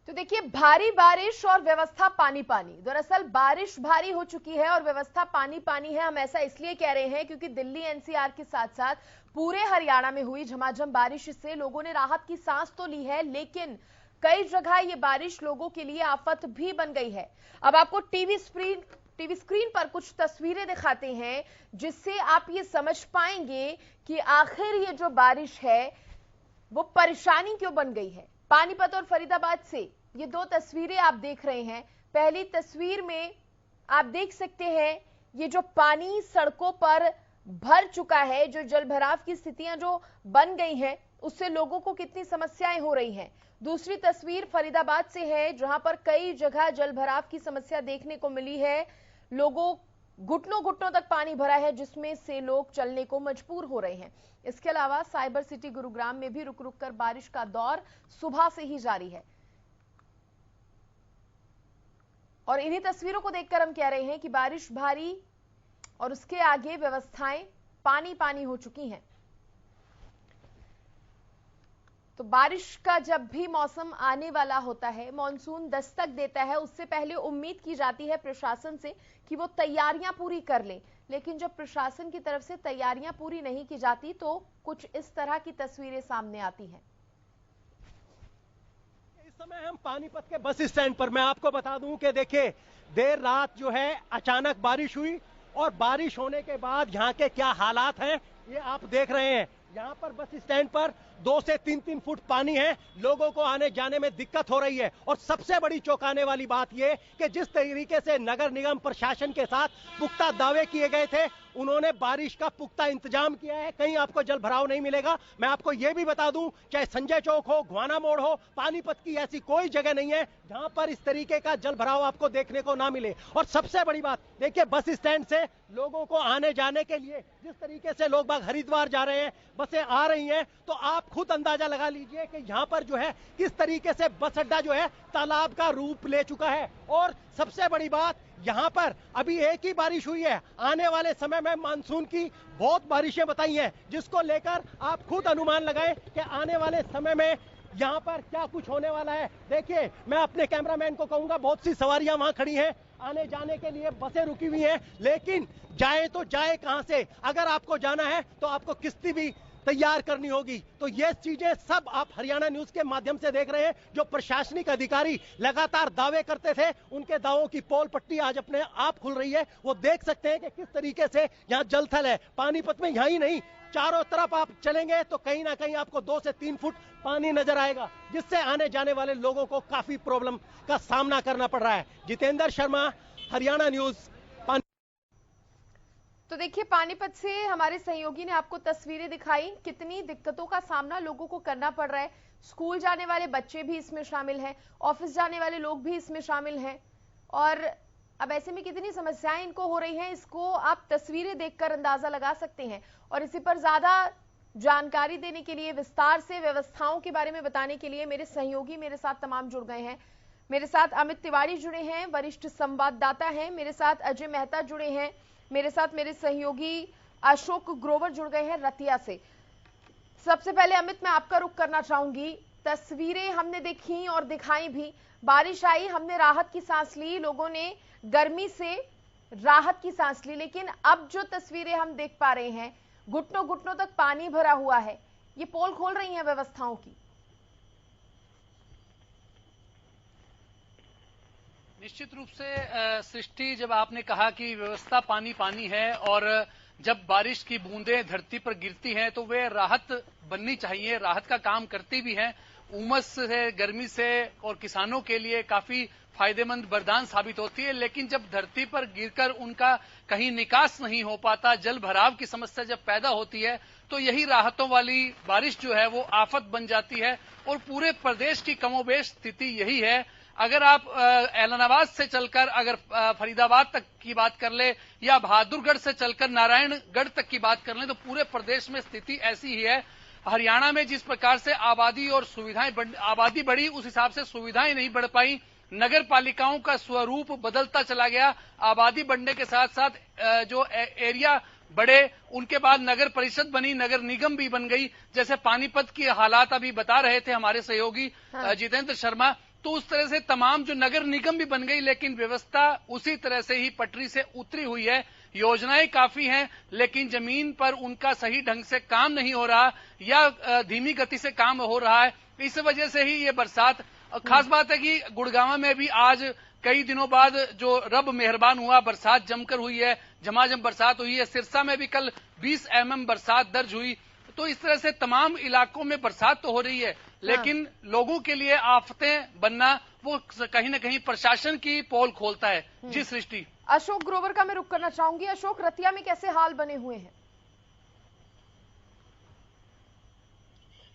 तो देखिए, भारी बारिश और व्यवस्था पानी पानी। दरअसल बारिश भारी हो चुकी है और व्यवस्था पानी पानी है। हम ऐसा इसलिए कह रहे हैं क्योंकि दिल्ली एनसीआर के साथ साथ पूरे हरियाणा में हुई झमाझम बारिश से लोगों ने राहत की सांस तो ली है, लेकिन कई जगह ये बारिश लोगों के लिए आफत भी बन गई है। अब आपको टीवी स्क्रीन पर कुछ तस्वीरें दिखाते हैं जिससे आप ये समझ पाएंगे कि आखिर ये जो बारिश है वो परेशानी क्यों बन गई है। पानीपत और फरीदाबाद से ये दो तस्वीरें आप देख रहे हैं। पहली तस्वीर में आप देख सकते हैं ये जो पानी सड़कों पर भर चुका है, जो जलभराव की स्थितियां जो बन गई हैं, उससे लोगों को कितनी समस्याएं हो रही हैं। दूसरी तस्वीर फरीदाबाद से है, जहां पर कई जगह जलभराव की समस्या देखने को मिली है। लोगों घुटनों घुटनों तक पानी भरा है, जिसमें से लोग चलने को मजबूर हो रहे हैं। इसके अलावा साइबर सिटी गुरुग्राम में भी रुक रुक कर बारिश का दौर सुबह से ही जारी है। और इन्हीं तस्वीरों को देखकर हम कह रहे हैं कि बारिश भारी और उसके आगे व्यवस्थाएं पानी पानी हो चुकी हैं। तो बारिश का जब भी मौसम आने वाला होता है, मॉनसून दस्तक देता है, उससे पहले उम्मीद की जाती है प्रशासन से कि वो तैयारियां पूरी कर ले। लेकिन जब प्रशासन की तरफ से तैयारियां पूरी नहीं की जाती तो कुछ इस तरह की तस्वीरें सामने आती हैं। इस समय हम पानीपत के बस स्टैंड पर, मैं आपको बता दूं कि देखिए, देर रात जो है अचानक बारिश हुई और बारिश होने के बाद यहाँ के क्या हालात हैं ये आप देख रहे हैं। यहाँ पर बस स्टैंड पर 2 से 3 फुट पानी है, लोगों को आने जाने में दिक्कत हो रही है। और सबसे बड़ी चौंकाने वाली बात यह कि जिस तरीके से नगर निगम प्रशासन के साथ पुख्ता दावे किए गए थे, उन्होंने बारिश का पुख्ता इंतजाम किया है, कहीं आपको जल भराव नहीं मिलेगा। मैं आपको यह भी बता दूं, चाहे संजय चौक हो, घुआना मोड़ हो, पानीपत की ऐसी कोई जगह नहीं है जहां पर इस तरीके का जल भराव आपको देखने को ना मिले। और सबसे बड़ी बात देखिए, बस स्टैंड से लोगों को आने जाने के लिए जिस तरीके से लोग बाग हरिद्वार जा रहे हैं, बसें आ रही हैं, तो आप खुद अंदाजा लगा लीजिए कि यहाँ पर जो है किस तरीके से बस अड्डा जो है तालाब का रूप ले चुका है। और सबसे बड़ी बात, यहाँ पर अभी एक ही बारिश हुई है, आने वाले समय में मानसून की बहुत बारिशें बताई हैं, जिसको लेकर आप खुद अनुमान लगाएं कि आने वाले समय में यहाँ पर क्या कुछ होने वाला है। देखिए, मैं अपने कैमरामैन को कहूंगा, बहुत सी सवारियां वहां खड़ी हैं, आने जाने के लिए बसें रुकी हुई हैं, लेकिन जाए तो जाए कहां से। अगर आपको जाना है तो आपको किश्ती भी तैयार करनी होगी। तो ये चीजें सब आप हरियाणा न्यूज के माध्यम से देख रहे हैं। जो प्रशासनिक अधिकारी लगातार दावे करते थे, उनके दावों की पोल पट्टी आज अपने आप खुल रही है। वो देख सकते हैं कि किस तरीके से यहाँ जलथल है। पानीपत में यहाँ ही नहीं, चारों तरफ आप चलेंगे तो कहीं ना कहीं आपको 2 से 3 फुट पानी नजर आएगा, जिससे आने जाने वाले लोगों को काफी प्रॉब्लम का सामना करना पड़ रहा है। जितेंद्र शर्मा, हरियाणा न्यूज। तो देखिए, पानीपत से हमारे सहयोगी ने आपको तस्वीरें दिखाई, कितनी दिक्कतों का सामना लोगों को करना पड़ रहा है। स्कूल जाने वाले बच्चे भी इसमें शामिल हैं, ऑफिस जाने वाले लोग भी इसमें शामिल हैं, और अब ऐसे में कितनी समस्याएं इनको हो रही हैं, इसको आप तस्वीरें देखकर अंदाजा लगा सकते हैं। और इसी पर ज्यादा जानकारी देने के लिए, विस्तार से व्यवस्थाओं के बारे में बताने के लिए मेरे सहयोगी मेरे साथ तमाम जुड़ गए हैं। मेरे साथ अमित तिवारी जुड़े हैं, वरिष्ठ संवाददाता हैं। मेरे साथ अजय मेहता जुड़े हैं। मेरे साथ मेरे सहयोगी अशोक ग्रोवर जुड़ गए हैं रतिया से। सबसे पहले अमित, मैं आपका रुख करना चाहूंगी। तस्वीरें हमने देखी और दिखाई भी, बारिश आई, हमने राहत की सांस ली, लोगों ने गर्मी से राहत की सांस ली, लेकिन अब जो तस्वीरें हम देख पा रहे हैं, घुटनों घुटनों तक पानी भरा हुआ है। ये पोल खोल रही हैं व्यवस्थाओं की। निश्चित रूप से सृष्टि, जब आपने कहा कि व्यवस्था पानी पानी है और जब बारिश की बूंदें धरती पर गिरती हैं तो वे राहत बननी चाहिए, राहत का काम करती भी हैं। उमस से, गर्मी से और किसानों के लिए काफी फायदेमंद वरदान साबित होती है, लेकिन जब धरती पर गिरकर उनका कहीं निकास नहीं हो पाता, जल भराव की समस्या जब पैदा होती है, तो यही राहतों वाली बारिश जो है वो आफत बन जाती है। और पूरे प्रदेश की कमोबेश स्थिति यही है। अगर आप ऐलनाबाद से चलकर अगर फरीदाबाद तक की बात कर ले, या बहादुरगढ़ से चलकर नारायणगढ़ तक की बात कर लें, तो पूरे प्रदेश में स्थिति ऐसी ही है। हरियाणा में जिस प्रकार से आबादी और सुविधाएं आबादी बढ़ी, उस हिसाब से सुविधाएं नहीं बढ़ पाई। नगर पालिकाओं का स्वरूप बदलता चला गया। आबादी बढ़ने के साथ साथ जो एरिया बढ़े, उनके बाद नगर परिषद बनी, नगर निगम भी बन गई। जैसे पानीपत की हालात अभी बता रहे थे हमारे सहयोगी जितेंद्र शर्मा, तो उस तरह से तमाम जो नगर निगम भी बन गई, लेकिन व्यवस्था उसी तरह से ही पटरी से उतरी हुई है। योजनाएं काफी हैं, लेकिन जमीन पर उनका सही ढंग से काम नहीं हो रहा या धीमी गति से काम हो रहा है। इस वजह से ही ये बरसात, खास बात है कि गुड़गांव में भी आज कई दिनों बाद जो रब मेहरबान हुआ, बरसात जमकर हुई है, झमाझम बरसात हुई है। सिरसा में भी कल 20 mm बरसात दर्ज हुई। तो इस तरह से तमाम इलाकों में बरसात तो हो रही है, लेकिन लोगों के लिए आफतें बनना वो कहीं ना कहीं प्रशासन की पोल खोलता है। जी सृष्टि। अशोक ग्रोवर का मैं रुख करना चाहूंगी। अशोक, रतिया में कैसे हाल बने हुए हैं?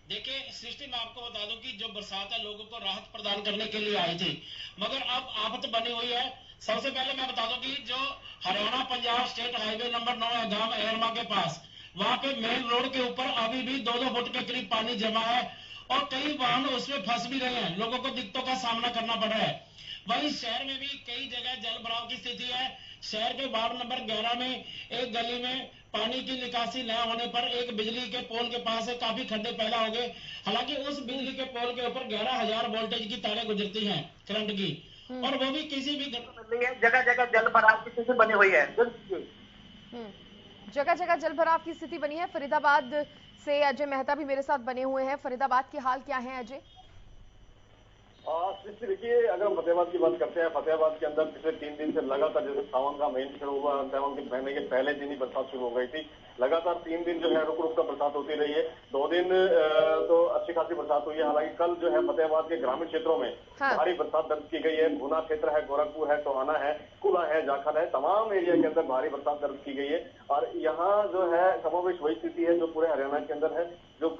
देखिए सृष्टि, मैं आपको बता दूं कि जो बरसात है लोगों को राहत प्रदान करने के लिए आई थी, मगर अब आफत बनी हुई है। सबसे पहले मैं बता दूं कि जो Haryana Punjab state highway number 9 गांव एरमा के पास, वहां पे मेन रोड के ऊपर अभी भी 2-2 फुट के करीब पानी जमा है और कई वाहन उसमें फंस भी रहे हैं। लोगों को दिक्कतों का सामना करना पड़ रहा है। वहीं शहर में भी कई जगह जल भराव की स्थिति है। शहर के वार्ड नंबर 11 में एक गली में पानी की निकासी न होने पर एक बिजली के पोल के पास से काफी खड्डे पैदा हो गए। हालांकि उस बिजली के पोल के ऊपर 11,000 वोल्टेज की तारें गुजरती हैं करंट की, और वो भी किसी भी जगह जगह जल भराव की स्थिति बनी हुई है। जगह जगह जल भराव की स्थिति बनी है। फरीदाबाद से अजय मेहता भी मेरे साथ बने हुए हैं। फरीदाबाद के हाल क्या है अजय? देखिए, अगर हम फतेहाबाद की बात करते हैं, फतेहाबाद के अंदर पिछले 3 दिन से लगातार, जैसे सावन का महीना शुरू हुआ, सावन के महीने के पहले दिन ही बरसात शुरू हो गई थी। लगातार 3 दिन जो है रुक रुक कर बरसात होती रही है। 2 दिन तो अच्छी खासी बरसात हुई है। हालांकि कल जो है फतेहाबाद के ग्रामीण क्षेत्रों में भारी बरसात दर्ज की गई है। गुना क्षेत्र है, गोरखपुर है, टोहाना है, कुला है, जाखल है, तमाम एरिया के अंदर भारी बरसात दर्ज की गई है। और यहाँ जो है कमोबेश वही स्थिति है जो पूरे हरियाणा के अंदर है। जो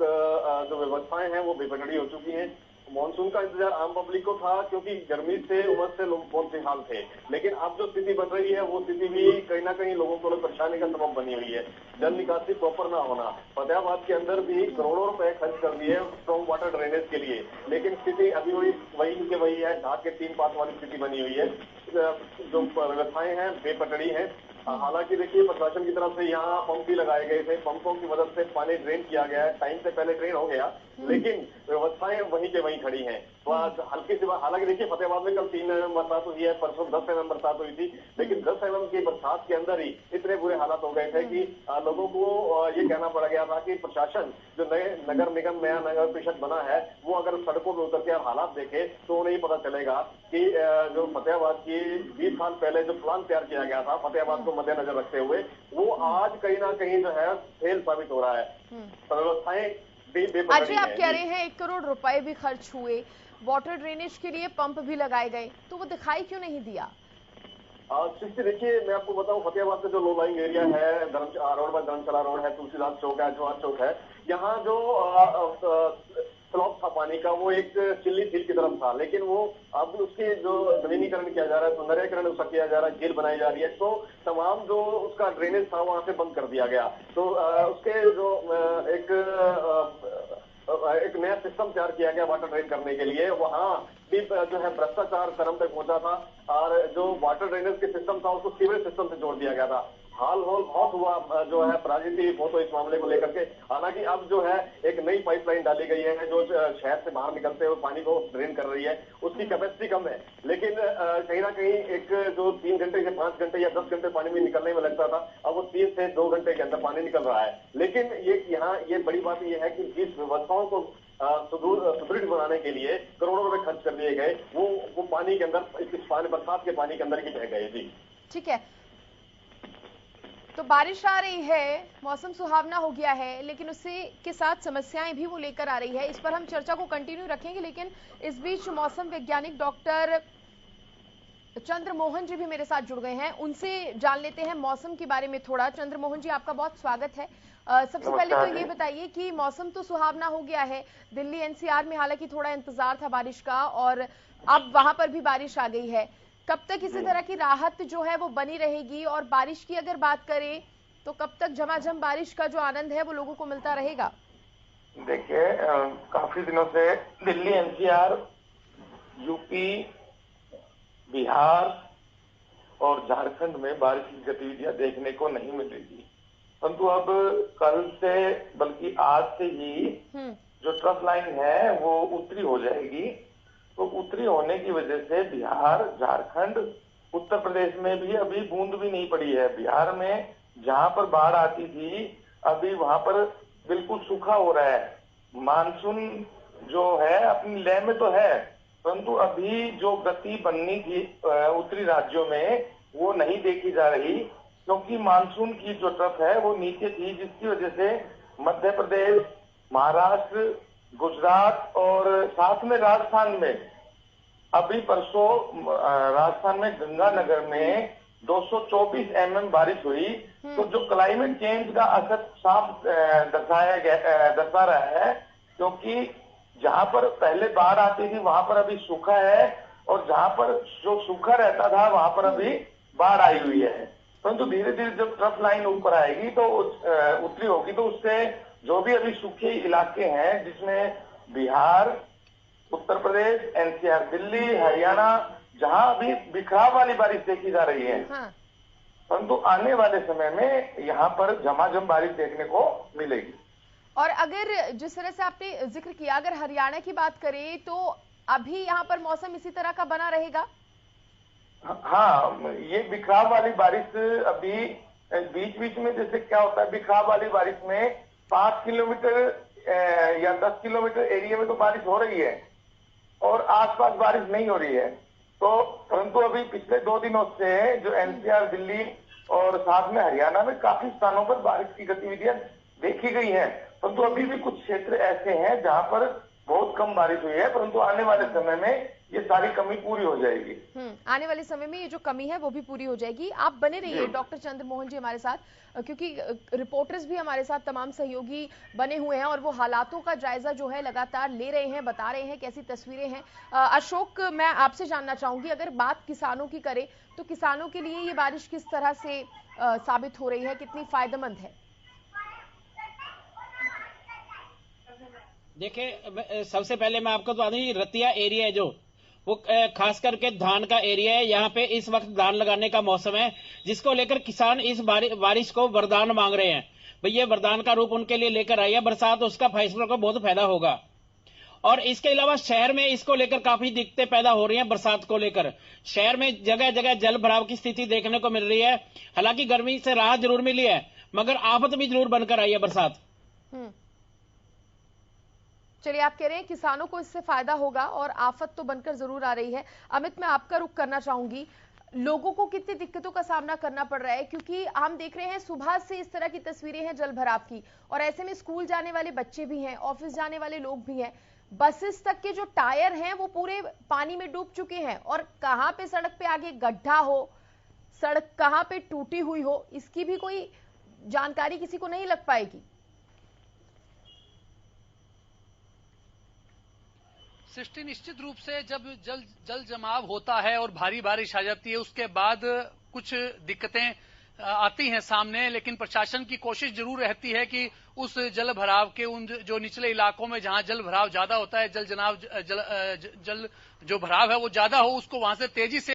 व्यवस्थाएं हैं वो बेबगड़ी हो चुकी है। मानसून का इंतजार आम पब्लिक को था, क्योंकि गर्मी से, उमस से लोग बहुत बेहाल थे। लेकिन अब जो स्थिति बन रही है वो स्थिति भी कहीं ना कहीं लोगों को परेशानी का सबब बनी हुई है। जल निकासी प्रॉपर ना होना, फतेहाबाद के अंदर भी करोड़ों रुपए खर्च कर दिए स्ट्रॉन्ग वाटर ड्रेनेज के लिए, लेकिन स्थिति अभी वही के वही है। ढाक के 3 पास वाली स्थिति बनी हुई है। जो व्यवस्थाएं हैं बेपटड़ी है। हालांकि देखिए, प्रशासन की तरफ से यहाँ पंप भी लगाए गए थे। पंपों की मदद से पानी ड्रेन किया गया है। टाइम से पहले ड्रेन हो गया, लेकिन व्यवस्थाएं वहीं के वहीं खड़ी हैं। तो हल्की सी, हालांकि देखिए फतेहाबाद में कल 3 mm बरसात हुई है, परसों 10 mm बरसात हुई थी, लेकिन 10 mm की बरसात के अंदर ही इतने बुरे हालात हो गए थे कि लोगों को ये कहना पड़ गया था कि प्रशासन, जो नए नगर निगम, नया नगर परिषद बना है, वो अगर सड़कों पर उतर के हालात देखे तो उन्हें पता चलेगा कि जो फतेहाबाद की 20 साल पहले जो प्लान तैयार किया गया था फतेहाबाद को मद्देनजर रखते हुए, वो आज कहीं ना कहीं जो है फेल साबित हो रहा है। व्यवस्थाएं अजय, आप कह रहे हैं 1 करोड़ रुपए भी खर्च हुए, वाटर ड्रेनेज के लिए पंप भी लगाए गए, तो वो दिखाई क्यों नहीं दिया? देखिए, मैं आपको बताऊं, फतेहाबाद का जो लो लाइंग एरिया है, रोड पर धर्मशाला रोड है, तुलसीदास चौक है, जवाहर चौक है, यहाँ जो स्लॉप था पानी का वो एक चिल्ली झील की तरफ था, लेकिन वो अब उसकी जो नवीनीकरण किया जा रहा है, सौंदर्यीकरण उसका किया जा रहा है, झील बनाई जा रही है, तो तमाम जो उसका ड्रेनेज था वहां से बंद कर दिया गया। तो उसके जो एक नया सिस्टम तैयार किया गया वाटर ड्रेन करने के लिए, वहाँ भी जो है भ्रष्टाचार चरम तक पहुंचा था, और जो वाटर ड्रेनेज के सिस्टम था उसको सीवरेज सिस्टम से जोड़ दिया गया था। हाल होल बहुत हुआ जो है, पराजिति बहुत हो इस मामले को लेकर के। हालांकि अब जो है एक नई पाइपलाइन डाली गई है जो शहर से बाहर निकलते हुए पानी को ड्रेन कर रही है। उसकी कैपेसिटी कम है, लेकिन कहीं ना कहीं एक जो 3 घंटे से 5 घंटे या 10 घंटे पानी में निकलने में लगता था, अब वो 3 से 2 घंटे के अंदर पानी निकल रहा है। लेकिन ये बड़ी बात यह है कि जिस व्यवस्थाओं को सुदृढ़ बनाने के लिए करोड़ों रुपए खर्च कर दिए गए, वो पानी के अंदर, इस बरसात के पानी के अंदर ही बह गए। जी ठीक है, तो बारिश आ रही है, मौसम सुहावना हो गया है, लेकिन उससे के साथ समस्याएं भी वो लेकर आ रही है। इस पर हम चर्चा को कंटिन्यू रखेंगे, लेकिन इस बीच मौसम वैज्ञानिक डॉक्टर चंद्रमोहन जी भी मेरे साथ जुड़ गए हैं, उनसे जान लेते हैं मौसम के बारे में थोड़ा। चंद्रमोहन जी, आपका बहुत स्वागत है। सबसे पहले तो ये बताइए कि मौसम तो सुहावना हो गया है, दिल्ली एनसीआर में हालांकि थोड़ा इंतजार था बारिश का, और अब वहां पर भी बारिश आ गई है। कब तक इसी तरह की राहत जो है वो बनी रहेगी, और बारिश की अगर बात करें तो कब तक झमाझम बारिश का जो आनंद है वो लोगों को मिलता रहेगा? देखिए, काफी दिनों से दिल्ली एनसीआर, यूपी, बिहार और झारखंड में बारिश की गतिविधियां देखने को नहीं मिल रही थी, परंतु अब कल से, बल्कि आज से ही जो ट्रफ लाइन है वो उत्तरी हो जाएगी। तो उत्तरी होने की वजह से बिहार, झारखंड, उत्तर प्रदेश में भी अभी बूंद भी नहीं पड़ी है। बिहार में जहां पर बाढ़ आती थी अभी वहां पर बिल्कुल सूखा हो रहा है। मानसून जो है अपनी लय में तो है, परंतु अभी जो गति बननी थी उत्तरी राज्यों में वो नहीं देखी जा रही, क्योंकि मानसून की जो ट्रफ है वो नीचे थी, जिसकी वजह से मध्य प्रदेश, महाराष्ट्र, गुजरात और साथ में राजस्थान में अभी परसों राजस्थान में गंगानगर में 224 mm बारिश हुई। तो जो क्लाइमेट चेंज का असर साफ दर्शा रहा है, क्योंकि जहां पर पहले बाढ़ आती थी वहां पर अभी सूखा है और जहां पर जो सूखा रहता था वहां पर अभी बाढ़ आई हुई है। परंतु धीरे धीरे जब ट्रफ लाइन ऊपर आएगी तो उत्तरी होगी तो उससे जो भी अभी सूखे इलाके हैं जिसमें बिहार, उत्तर प्रदेश, एनसीआर, दिल्ली, हरियाणा, जहां अभी बिखराव वाली बारिश देखी जा रही है, परंतु आने वाले समय में यहाँ पर झमाझम बारिश देखने को मिलेगी। और अगर जिस तरह से आपने जिक्र किया, अगर हरियाणा की बात करें तो अभी यहाँ पर मौसम इसी तरह का बना रहेगा? हाँ, ये बिखराव वाली बारिश अभी बीच बीच में जैसे क्या होता है, बिखराव वाली बारिश में 5 किलोमीटर या 10 किलोमीटर एरिया में तो बारिश हो रही है और आसपास बारिश नहीं हो रही है। तो परंतु अभी पिछले 2 दिनों से जो एनसीआर, दिल्ली और साथ में हरियाणा में काफी स्थानों पर बारिश की गतिविधियां देखी गई हैं, परंतु अभी भी कुछ क्षेत्र ऐसे हैं जहां पर बहुत कम बारिश हुई है, परंतु आने वाले समय में ये सारी कमी पूरी हो जाएगी। आने वाले समय में ये जो कमी है वो भी पूरी हो जाएगी। आप बने रहिए डॉक्टर चंद्रमोहन जी हमारे साथ, क्योंकि रिपोर्टर्स भी हमारे साथ तमाम सहयोगी बने हुए हैं और वो हालातों का जायजा जो है लगातार ले रहे हैं, बता रहे हैं कैसी तस्वीरें हैं। अशोक, मैं आपसे जानना चाहूंगी, अगर बात किसानों की करें तो किसानों के लिए ये बारिश किस तरह से साबित हो रही है, कितनी फायदेमंद है? देखिए, सबसे पहले मैं आपको बता दूं, रतिया एरिया है जो वो खास करके धान का एरिया है। यहाँ पे इस वक्त धान लगाने का मौसम है, जिसको लेकर किसान इस बारिश को वरदान मांग रहे हैं। भैया वरदान का रूप उनके लिए लेकर आई है बरसात, उसका फैसलों को बहुत फायदा होगा। और इसके अलावा शहर में इसको लेकर काफी दिक्कतें पैदा हो रही हैं। बरसात को लेकर शहर में जगह जगह जल भराव की स्थिति देखने को मिल रही है। हालांकि गर्मी से राहत जरूर मिली है, मगर आफत भी जरूर बनकर आई है बरसात। चलिए, आप कह रहे हैं किसानों को इससे फायदा होगा और आफत तो बनकर जरूर आ रही है। अमित, मैं आपका रुख करना चाहूंगी, लोगों को कितनी दिक्कतों का सामना करना पड़ रहा है, क्योंकि हम देख रहे हैं सुबह से इस तरह की तस्वीरें हैं जल भराव की, और ऐसे में स्कूल जाने वाले बच्चे भी हैं, ऑफिस जाने वाले लोग भी हैं, बसेस तक के जो टायर हैं वो पूरे पानी में डूब चुके हैं, और कहां पे सड़क पे आगे गड्ढा हो, सड़क कहां पे टूटी हुई हो, इसकी भी कोई जानकारी किसी को नहीं लग पाएगी। सृष्टि, निश्चित रूप से जब जल जमाव होता है और भारी बारिश आ जाती है उसके बाद कुछ दिक्कतें आती हैं सामने, लेकिन प्रशासन की कोशिश जरूर रहती है कि उस जल भराव के उन जो निचले इलाकों में जहां जल भराव ज्यादा होता है, जल जो भराव है वो ज्यादा हो, उसको वहां से तेजी से